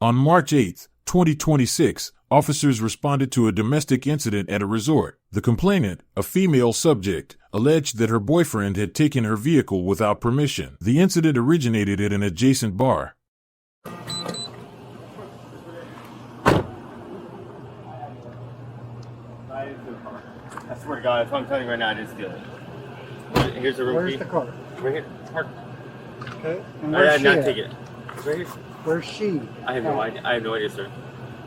On March 8, 2026, officers responded to a domestic incident at a resort. The complainant, a female subject, alleged that her boyfriend had taken her vehicle without permission. The incident originated at an adjacent bar. I swear to God, that's what I'm telling you right now, I didn't steal it. Here's the room key. Where's the car? Right here. Park. Okay. And I where's did she not at? take it. It's right here. Where's she? I have no idea. I have no idea, sir.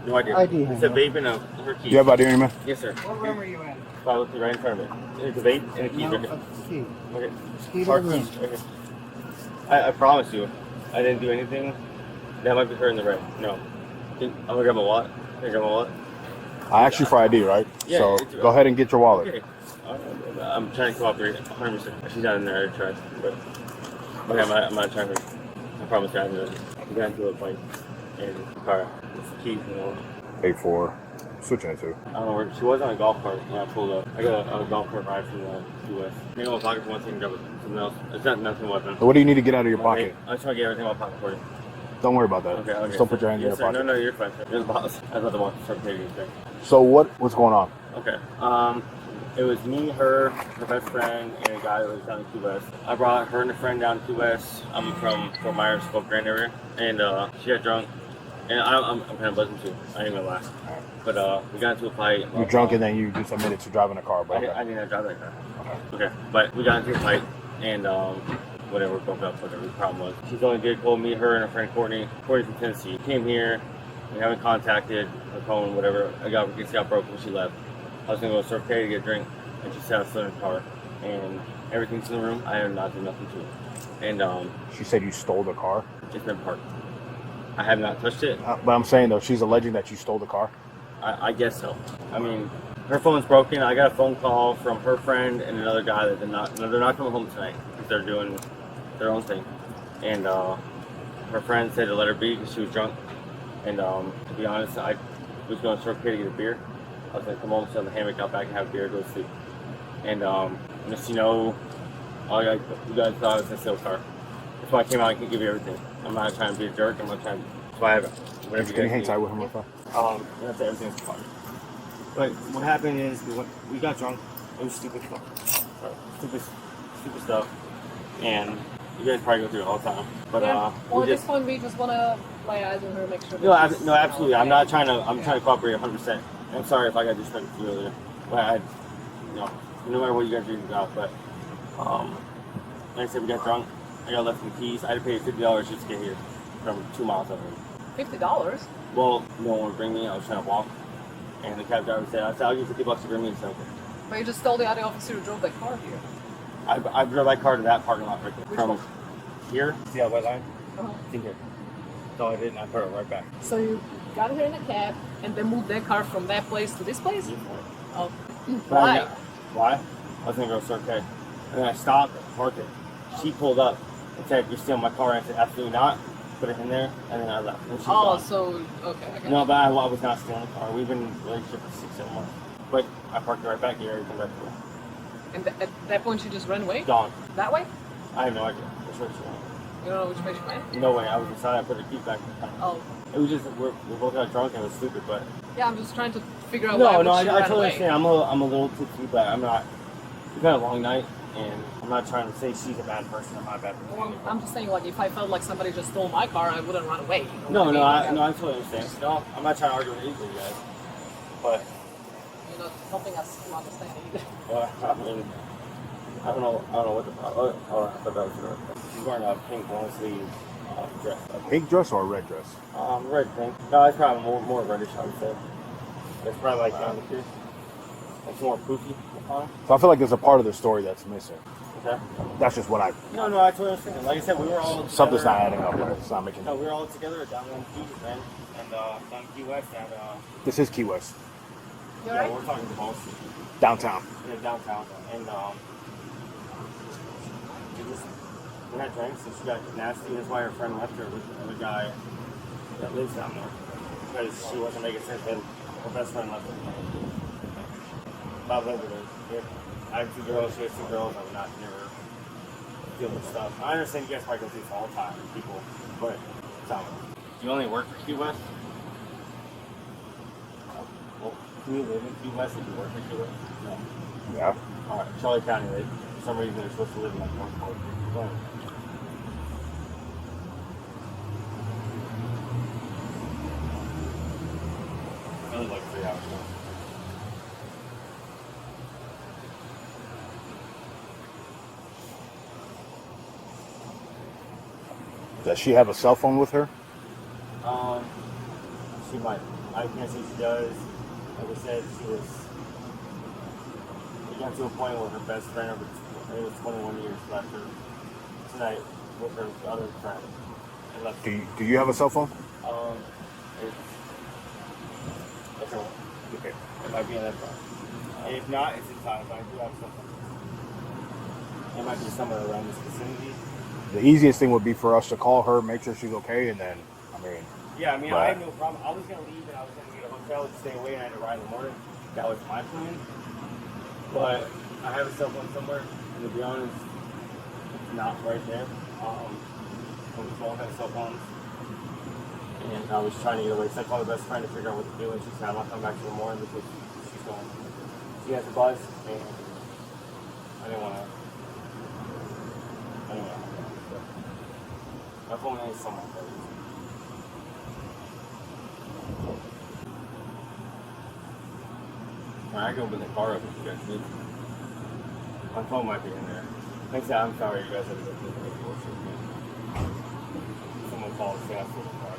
No idea. ID It's a vape and her keys. You have ID on you, man? Yes, sir. What room are you in? I looked right in front of it. There's a vape and a keys No, right here. a key. Okay. Key to Park the room. keys right here. I promise you, I didn't do anything. That might be her in the red. No. I'm gonna grab my wallet. Can I grab my wallet? I asked you for ID, right? Yeah, so it's- go ahead and get your wallet. Okay. I'm trying to cooperate 100%. She's not in there, I tried. But okay, I'm not trying to. I promise you, I haven't. We got into a fight in the car. It's the keys, you know. 8-4. Switching it to. I don't know where she was on a golf cart when I pulled up. I got a golf cart ride from the US. Maybe my pocket for one thing, grab something else. It's not nothing weapon. So what do you need to get out of your pocket? I'm just trying to get everything in my pocket for you. Don't worry about that. Okay. Just don't put your hands in your Yes, sir. pocket. No, you're fine. Sir. You're the boss. I was about to walk the start taking thing. So what's going on? Okay. It was me, her best friend, and a guy that was down in Key West. I brought her and a friend down to Key West. I'm from Fort Myers, Fort Grand area, and she got drunk. And I'm kind of buzzing too. I ain't gonna lie. But we got into a fight. You're drunk and then you just admitted to driving a car, but I didn't drive that car. Okay. Okay. But we got into a fight, and whatever, broke up, whatever the problem was. She's only did call me, her, and her friend Courtney. Courtney's from Tennessee. Came here. We haven't contacted her phone, whatever. It got broke when she left. I was gonna go to Circle K to get a drink, and she sat outside in the car, and everything's in the room. I have not done nothing to it. And She said you stole the car? it's been parked. I have not touched it. But I'm saying, though, she's alleging that you stole the car? I guess so. I mean, her phone's broken. I got a phone call from her friend and another guy that they're not coming home tonight because they're doing their own thing. And her friend said to let her be because she was drunk. And to be honest, I was going to Circle K to get a beer. I was going to come home, sit on the hammock, out back and have a beer, go to sleep. And just, you know, you guys thought I was going to steal a car. That's why I came out and can give you everything. I'm not trying to be a jerk. I'm not trying to. That's why I have whatever Can you hang tight with him real fast? That's everything's fine. But what happened is we got drunk. It was stupid stuff. Stupid stuff. And you guys probably go through it all the time. But well, at this point, we just want to lay eyes on her, make sure. No, absolutely. I'm trying to cooperate 100%. I'm sorry if I got disrespectful to you earlier. But no matter what you guys reasons out. But like I said, we got drunk. I got left some keys. I had to pay $50 just to get here from 2 miles over. $50? Well, no one would bring me. I was trying to walk. And the cab driver said, I'll give you $50 to bring me. So okay. But you just told the other officer who drove that car here. I drove that car to that parking lot right there. Which From one? here, see that white line? Uh-huh. See here. So I did, and I put it right back. So you got her in a cab and then moved that car from that place to this place? Oh. Why? Why? I was going to go Circle K. And then I stopped, parked it. She pulled up and said, "You're stealing my car." And I said, "Absolutely not." Put it in there, and then I left. And she's gone. So, okay. I got No, you. but I was not stealing the car. We've been in a relationship for 6-7 months. But I parked it right back here. Everything back here. And at that point, she just ran away? Gone. That way? I have no idea. Which way she went. You don't know which way she went? No way. I was inside. I put the keys back in the car. Oh. It was just, we both got drunk and it was stupid, but... Yeah, I'm just trying to figure out why I she ran totally away. understand. I'm a little tipsy, but I'm not... It's been a long night, and I'm not trying to say she's a bad person or I'm a bad person. Well, I'm just saying, like, if I felt like somebody just stole my car, I wouldn't run away. You know what I mean? totally understand. No, I'm not trying to argue with either of you guys. But, You're not helping us to understand either. I mean, I don't know what the problem. Oh, I thought that was her. She's wearing a pink long sleeve dress. A pink dress or a red dress? Red pink. No, it's probably more reddish, I would say. It's probably like down here. It's more poofy. So I feel like there's a part of the story that's missing. Okay. That's just what I... No, I totally understand. Like I said, we were all Something's together. not adding up. Right? It's not making... No, we were all together down in Key, man. And down in Key West. And, This is Key West. You yeah, alright? we're talking to Ball Street. Downtown. Yeah, downtown. And, we had drinks, and she got nasty. That's why her friend left her with the guy that lives down there. Because she wasn't making sense, and her best friend left her. Bob lived with her. I have 2 girls, she has 2 girls. I would not never deal with stuff. I understand you guys probably go through this all the time with people, but it's not. Do you only work for Key West? Well, do you live in Key West if you work for Key West? No. Yeah. Alright, Charlotte County, for some reason they're supposed to live in like North Port. Go ahead. Only like 3 hours. Does she have a cell phone with her? She might. I can't say she does. Like I said, it got to a point where her best friend over, I think it was 21 years, left her tonight with her other friend. And left Do you have a cell phone? It's okay. It might be in that car. If not, it's inside. If I do have something, it might be somewhere around this vicinity. The easiest thing would be for us to call her, make sure she's okay, and then, I mean... Yeah, I mean, I had no problem. I was going to leave and I was going to get a hotel to stay away and I had to ride in the morning. That was my plan. But I have a cell phone somewhere, and to be honest, it's not right there. We all have cell phones. And I was trying to get away. So I called her best friend to figure out what to do, and she said, I'm not coming back till the morning because she's going. She has a bus, and I didn't want to. My phone is somewhere. I can open the car up if you guys need. My phone might be in there. Like I said, I'm sorry you guys have to go through the bullshit. Someone called and asked for the car.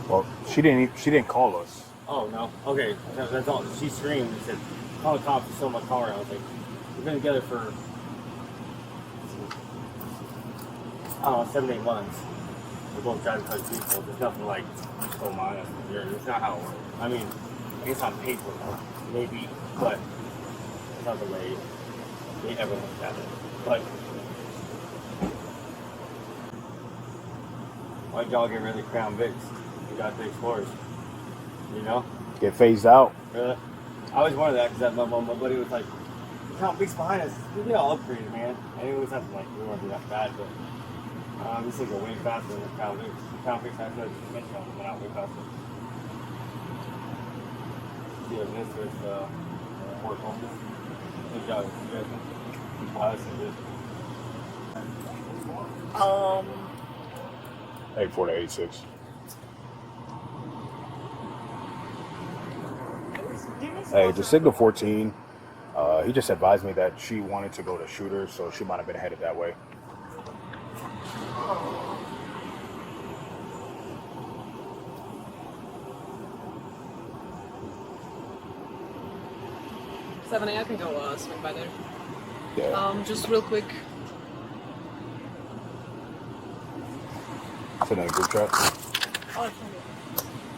Well, she didn't call us. Oh no. Okay, that's all. She screamed and said, "Call the cops!" and stole my car. And I was like, "We've been together for I don't know, 7-8 months. We're both driving cars people. There's nothing like stole mine. It's not how it works. I mean, I guess on paper, maybe, but it's not the way they ever looked at it. But why'd y'all get rid of the Crown Vics? You got the Explorers, you know? Get phased out. Really? I always wanted that because my buddy was like, Crown Vics behind us. We all upgraded, man. And it was nothing like we weren't that bad, but these things are way faster than the Crown Vics. The Crown Vics have no suspension on them, went out way faster. Yeah, this was work on this. Good job, you guys. Wow, that's good. 84 to 86. Hey, the Signal 14, he just advised me that she wanted to go to Shooters, so she might have been headed that way. I can go swing by there. Yeah. Just real quick. It's in a group chat.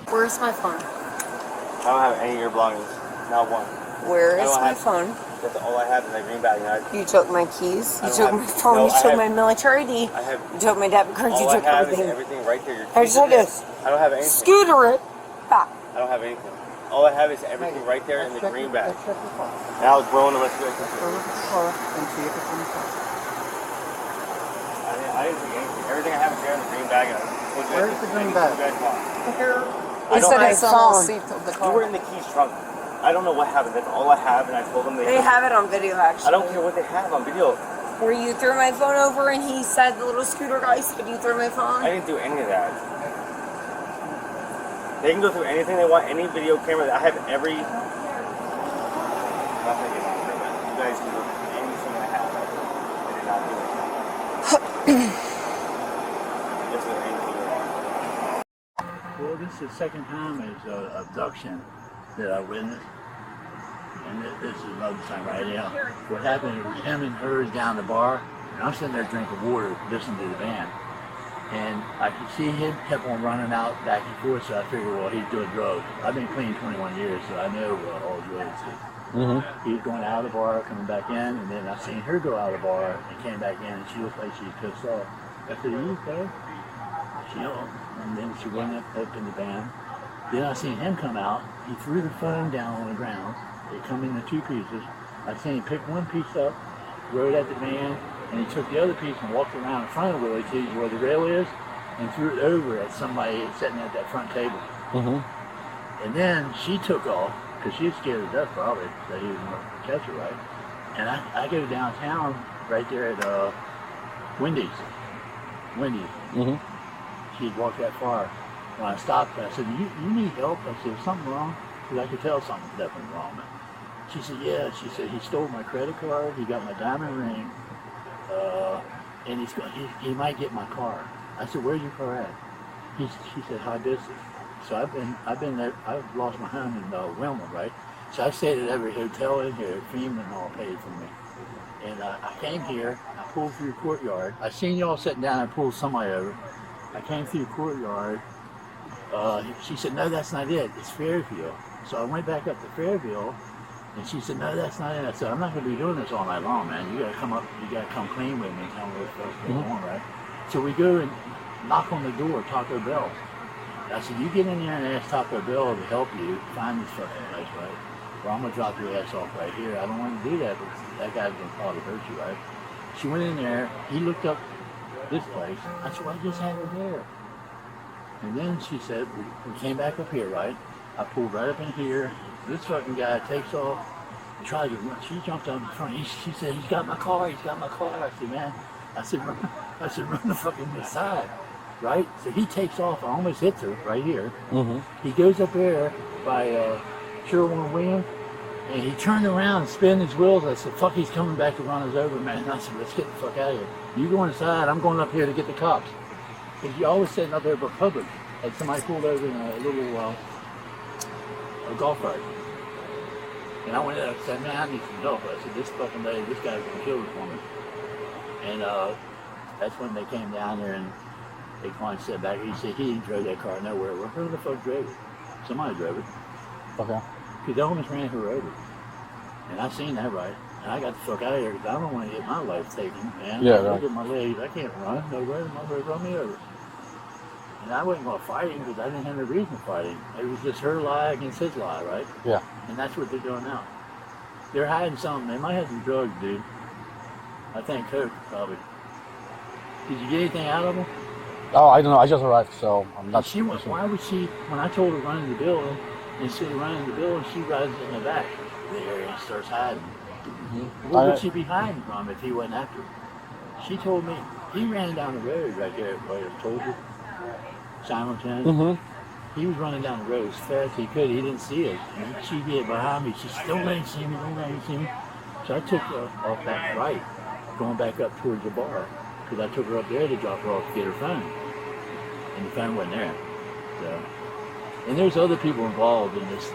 Where's my phone? I don't have any of your belongings. Not one. Where is my phone? That's all I have in my green bag. You took my keys. You took my phone. You took my military ID. You took my debit card. You took everything. Everything right there. I just had this. I don't have anything. Scooter it back. I don't have anything. All I have is everything right there in the green bag. And I was willing to let you guys Look at the car and see if it's in the car. I didn't take anything. Everything I have is there in the green bag. Where's the green bag? Here. I You don't said have it's on the seat of the You were car. in the keys trunk. I don't know what happened. That's all I have, and I told them They have it on video, actually. I don't care what they have on video. Where you threw my phone over and he said, the little scooter guy said you threw my phone? I didn't do any of that. They can go through anything they want, any video camera. I have every. I'm not gonna get on there, but you guys can go through anything I have. I did not do it. Just with anything they want. Well, this is the second time it's an abduction that I witnessed. And this is another time right now. What happened was him and her is down the bar, and I'm sitting there drinking water, listening to the band. And I could see him kept on running out back and forth, so I figured, well, he's doing drugs. I've been clean 21 years, so I know what all drugs is. He's going out of the bar, coming back in, and then I seen her go out of the bar and came back in, and she looked like she was pissed off. I said, "Are you okay?" And then she went up in the van. Then I seen him come out. He threw the phone down on the ground. It come into two pieces. I seen him pick one piece up, throw it at the van, and he took the other piece and walked around in front of Willie T's where the rail is, and threw it over at somebody sitting at that front table. Mm-hmm. And then she took off because she was scared to death probably that he was going to catch her, right? And I go downtown right there at Wendy's. Mm-hmm. She'd walked that far. When I stopped her, I said, you need help? I said, is something wrong? Because I could tell something's definitely wrong. She said, yeah. She said, he stole my credit card, he got my diamond ring, and he might get my car. I said, where's your car at? She said, Hibiscus. So I've been there. I've lost my home in Wilma, right? So I stayed at every hotel in here. FEMA and all paid for me. And I came here. I pulled through the courtyard. I seen y'all sitting down. I pulled somebody over. I came through the courtyard. She said, no, that's not it. It's Fairfield. So I went back up to Fairfield, and she said, no, that's not it. I said, I'm not going to be doing this all night long, man. You got to come up. You got to come clean with me and tell me what's going on, right? So we go and knock on the door, Taco Bell. I said, you get in there and ask Taco Bell to help you find this fucking place, right? Or I'm going to drop your ass off right here. I don't want to do that, but that guy's going to probably hurt you, right? She went in there. He looked up this place. I said, well, I just had her there. And then she said, we came back up here, right? I pulled right up in here. This fucking guy takes off and tried to run. She jumped on the front. She said, he's got my car. He's got my car. I said, man. I said, run the fucking side. Right? So he takes off. I almost hits her right here. Mm-hmm. He goes up there by Sherwin Williams, and he turned around and spun his wheels. I said, fuck, he's coming back to run us over, man. And I said, let's get the fuck out of here. You go inside. I'm going up here to get the cops. Because you always sitting up there for public. Like somebody pulled over in a little a golf cart. And I went in and said, man, I need some help. I said, this fucking day, this guy's going to kill this woman. And that's when they came down there and they finally said back, he said he drove that car nowhere. Well, who the fuck drove it? Somebody drove it. Okay. Because they almost ran her over. And I seen that, right? And I got the fuck out of here because I don't want to get my life taken, man. Yeah, Look right. at my legs. I can't run. No way. My way run me over. And I wasn't going to fight him because I didn't have no reason to fight him. It was just her lie against his lie, right? Yeah. And that's what they're doing now. They're hiding something. They might have some drugs, dude. I think coke, probably. Did you get anything out of them? Oh, I don't know. I just arrived, so I'm not. She went, why would she, when I told her to run in the building, instead of running in the building, she runs in the back there and starts hiding. Mm-hmm. Where would she be hiding from if he wasn't after her? She told me, he ran down the road right there, where I told you, Simonton. Mm-hmm. He was running down the road as fast as he could. He didn't see it. And she get behind me. She said, don't let him see me, don't let him see me. So I took her off that right, going back up towards the bar. Because I took her up there to drop her off to get her phone. And the phone wasn't there. So, and there's other people involved in this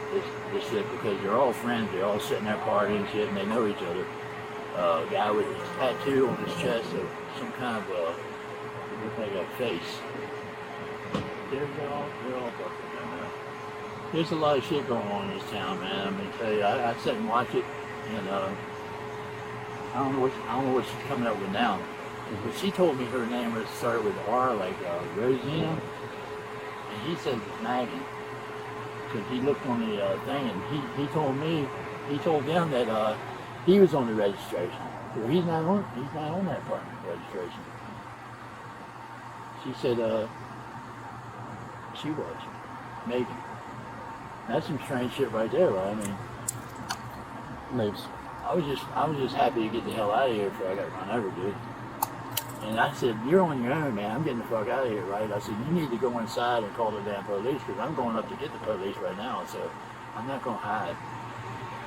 shit because they're all friends. They're all sitting there partying and shit and they know each other. A guy with a tattoo on his chest of some kind of it looks like a face. They're all fucking down there. There's a lot of shit going on in this town, man. I'm gonna tell you. I sit and watch it and I don't know what she's coming up with now. But she told me her name was started with R, like Rosina, and he said Maggie, because he looked on the thing, and he told them that he was on the registration. Well, he's not on that part of the registration. She said she was, maybe. That's some strange shit right there, right? I mean, Maybe. I was just happy to get the hell out of here before I got run over, dude. And I said, you're on your own, man. I'm getting the fuck out of here, right? I said, you need to go inside and call the damn police because I'm going up to get the police right now. So I'm not going to hide.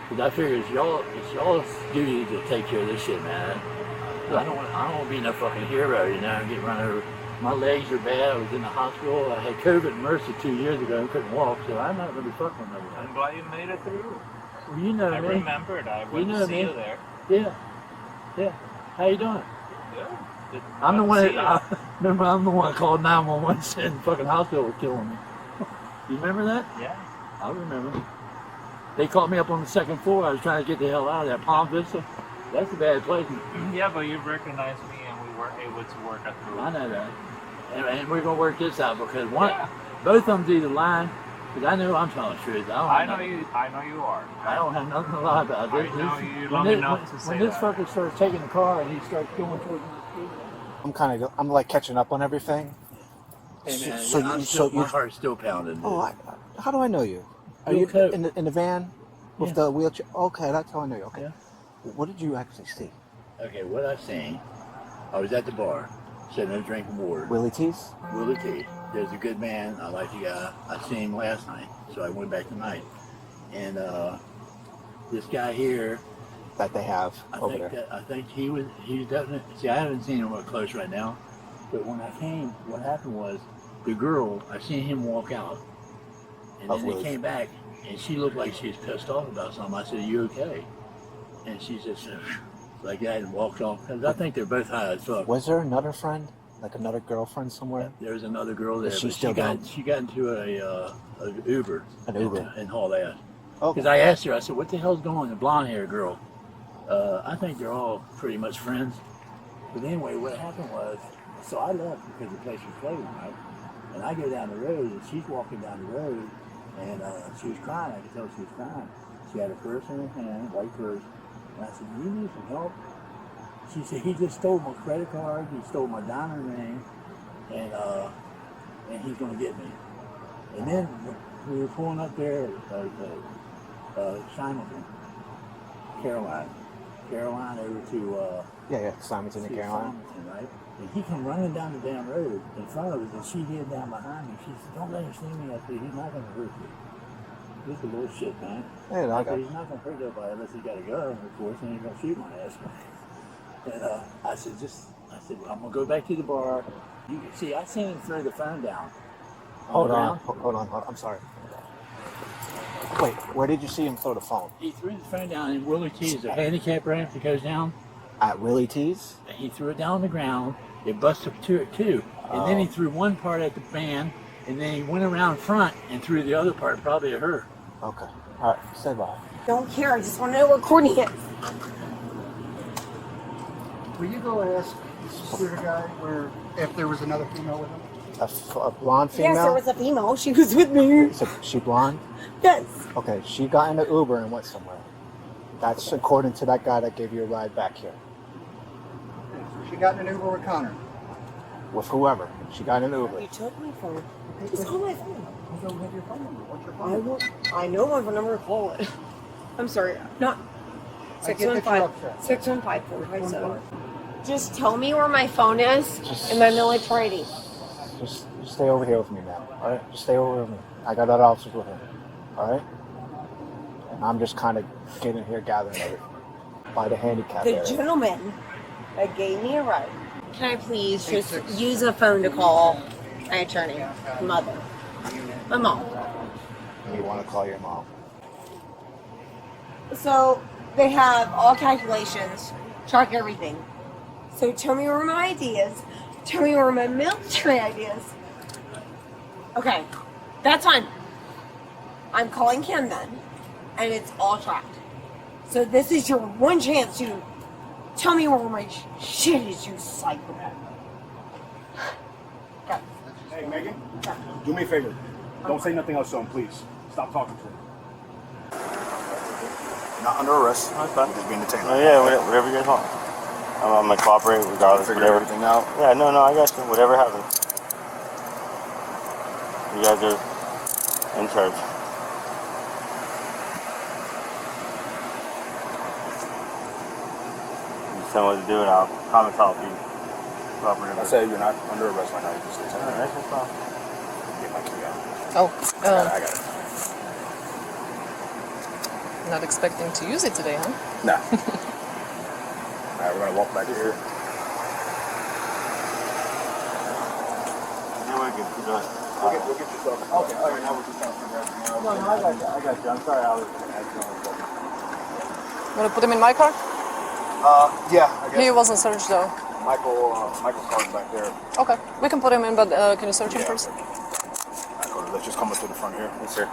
Because I figure it's y'all's duty to take care of this shit, man. I don't want to be no fucking hero, you know, and get run over. My legs are bad. I was in the hospital. I had COVID and MRSA 2 years ago and couldn't walk, so I'm not going to be fucking with nobody. I'm glad you made it through. Well, you know I me. remembered. I went to see you there. Yeah. How you doing? Yeah. I'm the one remember I'm the one that called 911 saying the fucking hospital was killing me. You remember that? Yeah. I remember. They called me up on the second floor. I was trying to get the hell out of there. Palm Vista. That's a bad place. Yeah, but you recognized me and we were able to work it through. I know that. And we're going to work this out because both of them do the line. Because I know I'm telling the truth. I know you are. I don't have nothing to lie about. I know you long enough to say when this that. fucker starts taking the car and he starts going towards me, I'm like catching up on everything. Hey man, So my heart's still pounding. Oh, how do I know you? Are Your you coat. in the van with the wheelchair? Okay, that's how I know you. Okay. Yeah. What did you actually see? Okay, what I seen, I was at the bar, sitting there drinking water. Willie T's? Willie T. There's a good man. I like the guy. I seen him last night, so I went back tonight. And this guy here, That they have over there. I think he's definitely. See, I haven't seen him up close right now, but when I came, what happened was the girl. I seen him walk out, and then he came back, and she looked like she was pissed off about something. I said, "Are you okay?" And she just like that and walked off. Cause I think they're both high as fuck. Was there another friend? Like another girlfriend somewhere? There's another girl there. Is she but still gone? She got into an Uber. An Uber. And hauled ass. Okay. Because I asked her, I said, "What the hell's going on?" The blonde haired girl. I think they're all pretty much friends. But anyway, what happened was, so I left because the place was closed, right? And I go down the road, and she's walking down the road, and she was crying. I could tell she was crying. She had a purse in her hand, white purse. And I said, "You need some help?" She said, "He just stole my credit card, he stole my diamond ring, and he's going to get me." And then we were pulling up there Simonton, Caroline over to Simonton and Caroline. Simonton, right? And he come running down the damn road in front of us, and she hid down behind me. She said, "Don't let him see me." I said, "He's not going to hurt you. This is a little shit, man." Yeah, I got He's not going to hurt nobody unless he got a gun, of course, and he's going to shoot my ass. And I said, "Well, I'm going to go back to the bar." You can see, I seen him throw the phone down. Hold on. I'm sorry. Wait, where did you see him throw the phone? He threw the phone down in Willie T's, a handicap ramp that goes down. At Willie T's? He threw it down on the ground. It busted to it too. And then he threw one part at the van, and then he went around front and threw the other part, probably at her. Okay. All right. Say bye. Don't care. I just want to know where Courtney is. Will you go ask the scooter guy if there was another female with him? A blonde female? Yes, there was a female. She was with me. So she blonde? Yes. Okay, she got in an Uber and went somewhere. That's according to that guy that gave you a ride back here. She got in an Uber with Connor. With whoever. She got in an Uber. You took my phone. Just call my phone. You don't have your phone number. What's your phone number? I know my phone number. Call it. I'm sorry. Not I get that you're upset. 615-457. Just tell me where my phone is and my military ID. Just stay over here with me now. Alright? Just stay over with me. I got other officers with him. Alright? And I'm just kind of getting here gathering everything. By the handicap The area. gentleman that gave me a ride. Can I please just use a phone to call my attorney? Mother. My mom. You want to call your mom. So they have all calculations, track everything. So tell me where my ID is. Tell me where my military ID is. Okay, that's fine. I'm calling Kim then, and it's all tracked. So this is your one chance to tell me where my shit is, you psychopath. Okay. Hey, Megan, do me a favor. Don't say nothing else to him, please. Stop talking to him. Not under arrest. That's fine. You're just being detained. Oh, yeah, whatever you guys want. I'm gonna cooperate regardless. Figure Whatever. everything out. Yeah, no, I got you. Whatever happens. You guys are in charge. You tell me what to do, and I'll promise I'll be cooperative. I say you're not under arrest right now. You're just detained. Alright, that's fine. Get my key out. Oh, I got it. not expecting to use it today, huh? Nah. Alright, we're gonna walk back here. Yeah, we're good. Keep going. We'll get your stuff. Okay, alright, now we're just trying to figure everything out. No, I got you. I'm sorry I was accidentally. Want to put him in my car? Yeah, I guess. He wasn't searched though. Michael's car's back there. Okay, we can put him in, but can you search him first? Alright, let's just come up to the front here. Yes, sir.